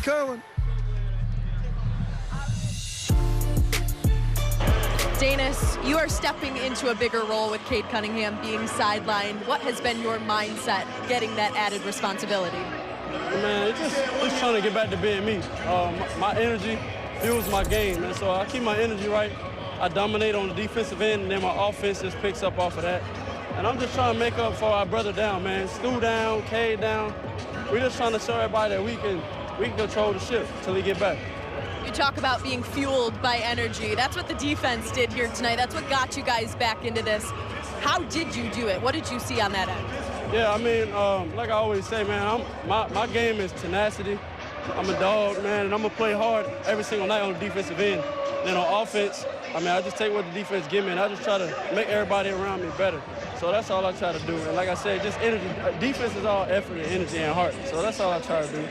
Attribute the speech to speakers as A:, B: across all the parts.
A: curling.
B: Danis, you are stepping into a bigger role with Cade Cunningham being sidelined. What has been your mindset getting that added responsibility?
C: Man, just trying to get back to being me. My energy fuels my game, and so I keep my energy right. I dominate on the defensive end, and then my offense just picks up off of that. And I'm just trying to make up for our brother down, man. Stu down, Cade down. We're just trying to show everybody that we can control the ship till he get back.
B: You talk about being fueled by energy. That's what the defense did here tonight. That's what got you guys back into this. How did you do it? What did you see on that end?
C: Yeah, I mean, like I always say, man, my game is tenacity. I'm a dog, man, and I'm going to play hard every single night on the defensive end. Then on offense, I mean, I just take what the defense give me, and I just try to make everybody around me better. So that's all I try to do. And like I said, just energy. Defense is all effort and energy and heart. So that's all I try to do.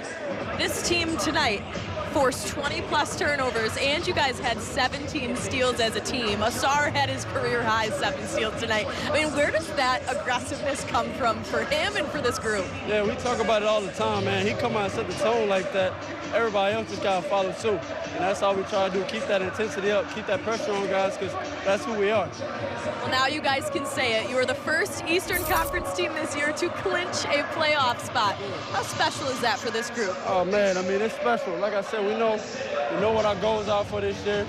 B: This team tonight forced 20-plus turnovers, and you guys had 17 steals as a team. Asar had his career-high 7 steals tonight. I mean, where does that aggressiveness come from for him and for this group?
C: Yeah, we talk about it all the time, man. He come out and set the tone like that. Everybody else just got to follow suit. And that's all we try to do, keep that intensity up, keep that pressure on guys, because that's who we are.
B: Well, now you guys can say it. You are the first Eastern Conference team this year to clinch a playoff spot. How special is that for this group?
C: Oh, man, I mean, it's special. Like I said, we know what our goals are for this year.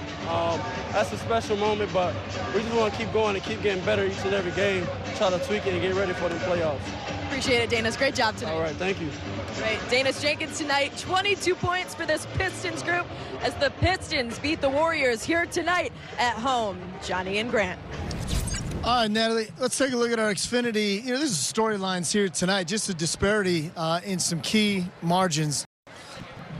C: That's a special moment, but we just want to keep going and keep getting better each and every game, try to tweak it and get ready for the playoffs.
B: Appreciate it, Danis. Great job tonight.
C: All right, thank you.
B: Great. Danis Jenkins tonight, 22 points for this Pistons group as the Pistons beat the Warriors here tonight at home. Johnny and Grant.
A: All right, Natalie, let's take a look at our Xfinity. You know, this is storylines here tonight, just a disparity in some key margins.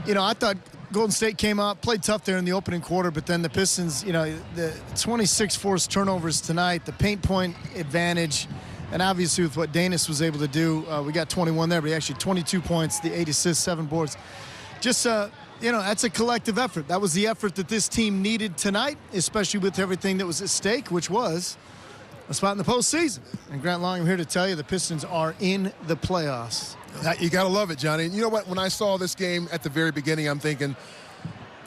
A: You know, I thought Golden State came out, played tough there in the opening quarter, but then the Pistons, you know, the 26 forced turnovers tonight, the paint point advantage, and obviously with what Danis was able to do, we got 21 there, but he actually 22 points, the 8 assists, 7 boards. Just, you know, that's a collective effort. That was the effort that this team needed tonight, especially with everything that was at stake, which was a spot in the postseason. And Grant Long, I'm here to tell you the Pistons are in the playoffs.
D: You got to love it, Johnny. And you know what? When I saw this game at the very beginning, I'm thinking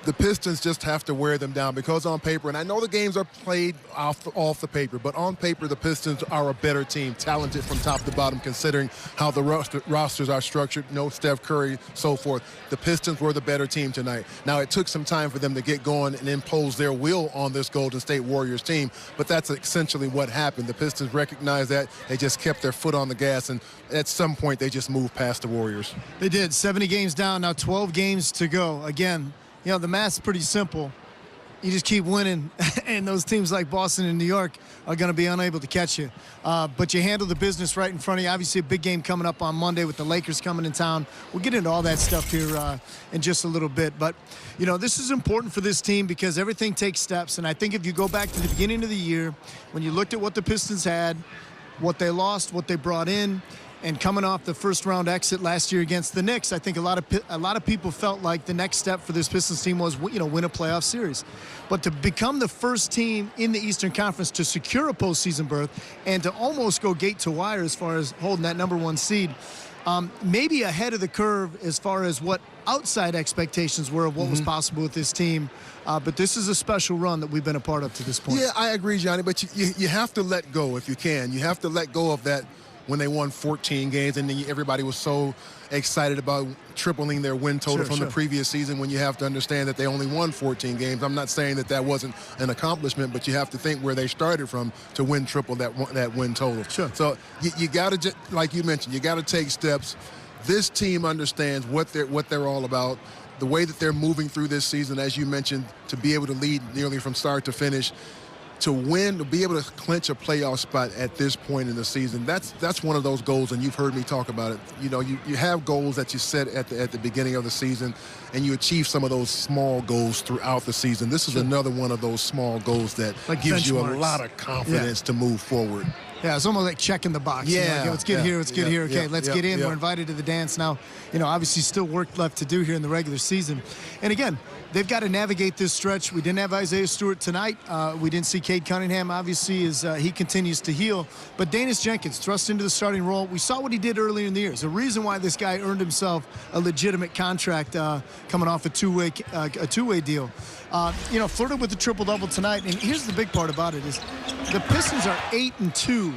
D: the Pistons just have to wear them down because on paper, and I know the games are played off the paper, but on paper, the Pistons are a better team, talented from top to bottom, considering how the rosters are structured. No Steph Curry, so forth. The Pistons were the better team tonight. Now, it took some time for them to get going and impose their will on this Golden State Warriors team, but that's essentially what happened. The Pistons recognized that. They just kept their foot on the gas, and at some point, they just moved past the Warriors.
A: They did. 70 games down, now 12 games to go. Again, you know, the math's pretty simple. You just keep winning, and those teams like Boston and New York are going to be unable to catch you. But you handle the business right in front of you. Obviously, a big game coming up on Monday with the Lakers coming in town. We'll get into all that stuff here in just a little bit. But, you know, this is important for this team because everything takes steps. And I think if you go back to the beginning of the year, when you looked at what the Pistons had, what they lost, what they brought in, and coming off the first-round exit last year against the Knicks, I think a lot of people felt like the next step for this Pistons team was, you know, win a playoff series. But to become the first team in the Eastern Conference to secure a postseason berth and to almost go gate to wire as far as holding that #1 seed, maybe ahead of the curve as far as what outside expectations were of what was possible with this team. But this is a special run that we've been a part of to this point.
D: Yeah, I agree, Johnny, but you have to let go if you can. You have to let go of that when they won 14 games, and then everybody was so excited about tripling their win total from the previous season when you have to understand that they only won 14 games. I'm not saying that wasn't an accomplishment, but you have to think where they started from to win triple that win total.
A: Sure.
D: So you got to, like you mentioned, you got to take steps. This team understands what they're all about, the way that they're moving through this season, as you mentioned, to be able to lead nearly from start to finish. To win, to be able to clinch a playoff spot at this point in the season, that's one of those goals, and you've heard me talk about it. You know, you have goals that you set at the beginning of the season, and you achieve some of those small goals throughout the season. This is another one of those small goals that gives you a lot of confidence to move forward.
A: Yeah, it's almost like checking the box.
D: Yeah.
A: You know, like, let's get here, let's get here. Okay, let's get in.
D: Yeah.
A: We're invited to the dance now. You know, obviously still work left to do here in the regular season. And again, they've got to navigate this stretch. We didn't have Isaiah Stewart tonight. We didn't see Cade Cunningham, obviously, as he continues to heal. But Jenkins thrust into the starting role. We saw what he did earlier in the year. There's a reason why this guy earned himself a legitimate contract coming off a two-way deal. You know, flirted with the triple-double tonight. And here's the big part about it is the Pistons are 8-2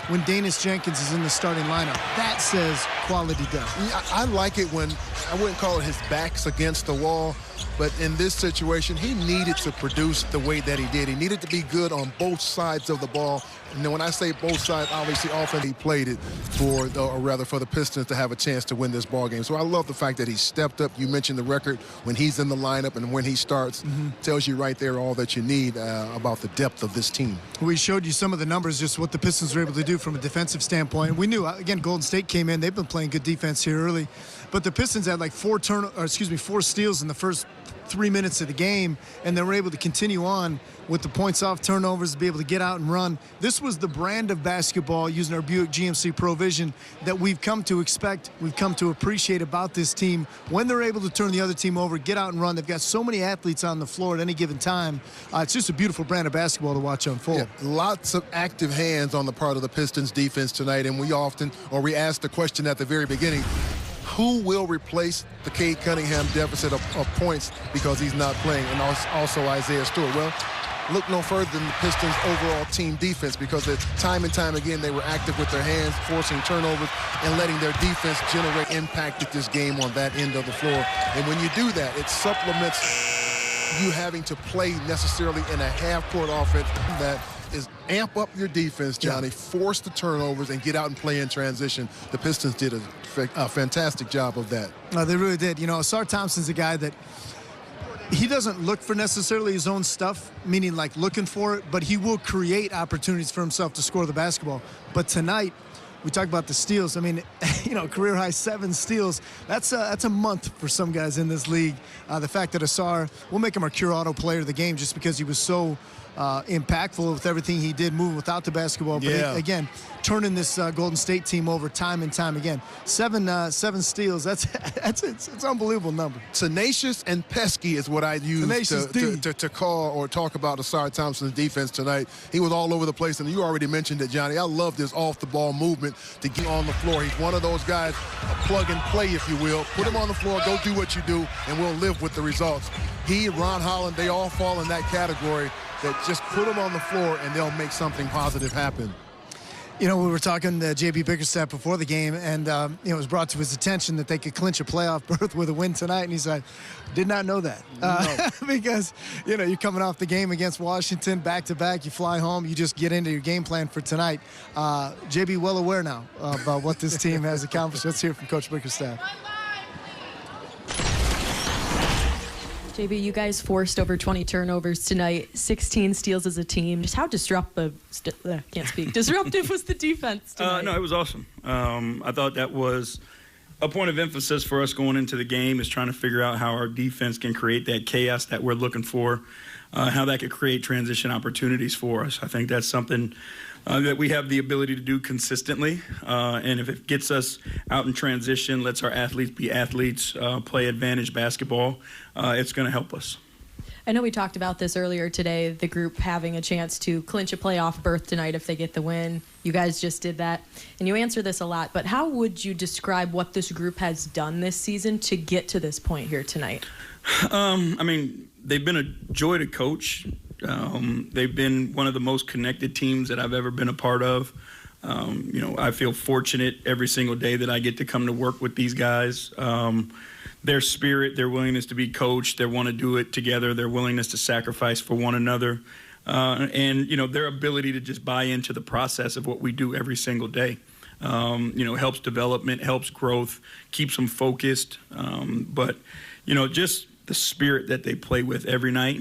A: when Jenkins is in the starting lineup. That says quality depth.
D: Yeah, I like it when, I wouldn't call it his back's against the wall, but in this situation, he needed to produce the way that he did. He needed to be good on both sides of the ball. And then when I say both sides, obviously offense, he played it for the Pistons to have a chance to win this ball game. So I love the fact that he stepped up. You mentioned the record when he's in the lineup and when he starts. Tells you right there all that you need about the depth of this team.
A: We showed you some of the numbers, just what the Pistons were able to do from a defensive standpoint. We knew, again, Golden State came in. They've been playing good defense here early. But the Pistons had like 4 steals in the first 3 minutes of the game, and they were able to continue on with the points off turnovers to be able to get out and run. This was the brand of basketball, using our Buick GMC Pro Vision, that we've come to expect, we've come to appreciate about this team. When they're able to turn the other team over, get out and run, they've got so many athletes on the floor at any given time. It's just a beautiful brand of basketball to watch unfold.
D: Yeah, lots of active hands on the part of the Pistons defense tonight, and we asked the question at the very beginning, who will replace the Cade Cunningham deficit of points because he's not playing, and also Isaiah Stewart? Well, look no further than the Pistons' overall team defense, because time and time again they were active with their hands, forcing turnovers and letting their defense generate impact at this game on that end of the floor. And when you do that, it supplements you having to play necessarily in a half-court offense that is amp up your defense, Johnny, force the turnovers, and get out and play in transition. The Pistons did a fantastic job of that.
A: They really did. You know, Asar Thompson's a guy that he doesn't look for necessarily his own stuff, meaning like looking for it, but he will create opportunities for himself to score the basketball. But tonight, we talk about the steals. I mean, you know, career high 7 steals. That's a month for some guys in this league. The fact that Asar, we'll make him our Cure Auto player of the game just because he was so impactful with everything he did, moving without the basketball. But again, turning this Golden State team over time and time again. 7 steals. It's an unbelievable number.
D: Tenacious and pesky is what I'd use to call or talk about Asar Thompson's defense tonight. He was all over the place, and you already mentioned it, Johnny. I love this off-the-ball movement to get on the floor. He's one of those guys, a plug and play, if you will. Put him on the floor, go do what you do, and we'll live with the results. He, Ron Holland, they all fall in that category, that just put them on the floor and they'll make something positive happen.
A: You know, we were talking to J.B. Bickerstaff before the game, and you know, it was brought to his attention that they could clinch a playoff berth with a win tonight, and he said, did not know that. No. Because, you know, you're coming off the game against Washington back-to-back, you fly home, you just get into your game plan for tonight. J.B. well aware now about what this team has accomplished. Let's hear from Coach Bickerstaff.
B: JB, you guys forced over 20 turnovers tonight, 16 steals as a team. Just how disruptive was the defense tonight?
E: No, it was awesome. I thought that was a point of emphasis for us going into the game, is trying to figure out how our defense can create that chaos that we're looking for, how that could create transition opportunities for us. I think that's something that we have the ability to do consistently, and if it gets us out in transition, lets our athletes be athletes, play advantage basketball, it's going to help us.
B: I know we talked about this earlier today, the group having a chance to clinch a playoff berth tonight if they get the win. You guys just did that, and you answer this a lot, but how would you describe what this group has done this season to get to this point here tonight?
E: I mean, they've been a joy to coach. They've been one of the most connected teams that I've ever been a part of. You know, I feel fortunate every single day that I get to come to work with these guys. Their spirit, their willingness to be coached, their want to do it together, their willingness to sacrifice for one another, and, you know, their ability to just buy into the process of what we do every single day. You know, helps development, helps growth, keeps them focused. But, you know, just the spirit that they play with every night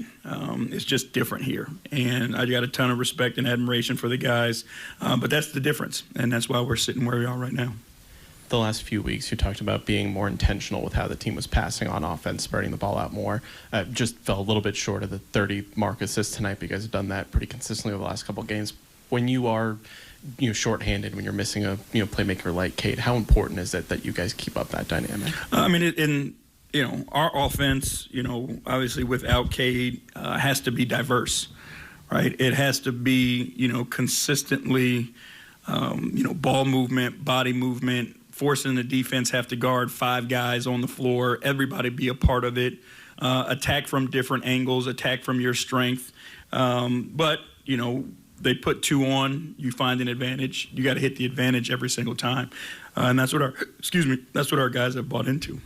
E: is just different here. And I got a ton of respect and admiration for the guys. But that's the difference, and that's why we're sitting where we are right now.
F: The last few weeks, you talked about being more intentional with how the team was passing on offense, spreading the ball out more. Just fell a little bit short of the 30 mark assists tonight, but you guys have done that pretty consistently over the last couple of games. When you are shorthanded, when you're missing a playmaker like Cade? How important is it that you guys keep up that dynamic?
E: I mean, our offense, obviously without Cade, has to be diverse, right? It has to be, consistently, ball movement, body movement, forcing the defense have to guard 5 guys on the floor, everybody be a part of it, attack from different angles, attack from your strength. But, they put 2 on, you find an advantage. You got to hit the advantage every single time. And that's what our guys have bought into.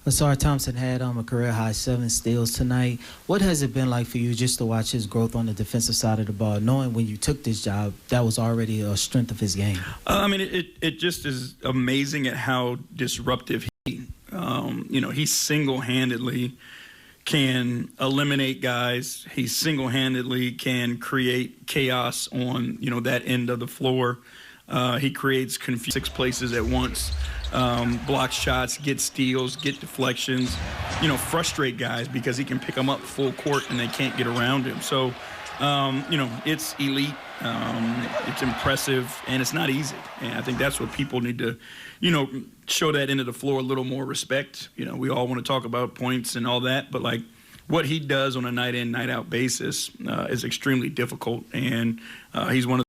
G: Asar Thompson had a career-high 7 steals tonight. What has it been like for you just to watch his growth on the defensive side of the ball, knowing when you took this job, that was already a strength of his game?
E: It just is amazing at how disruptive he single-handedly can eliminate guys. He single-handedly can create chaos on, that end of the floor. He creates 6 places at once. Block shots, get steals, get deflections, frustrate guys because he can pick them up full court and they can't get around him. So, it's elite, it's impressive, and it's not easy. And I think that's what people need to, show that end of the floor a little more respect. We all want to talk about points and all that, but what he does on a night in, night out basis is extremely difficult. And he's one of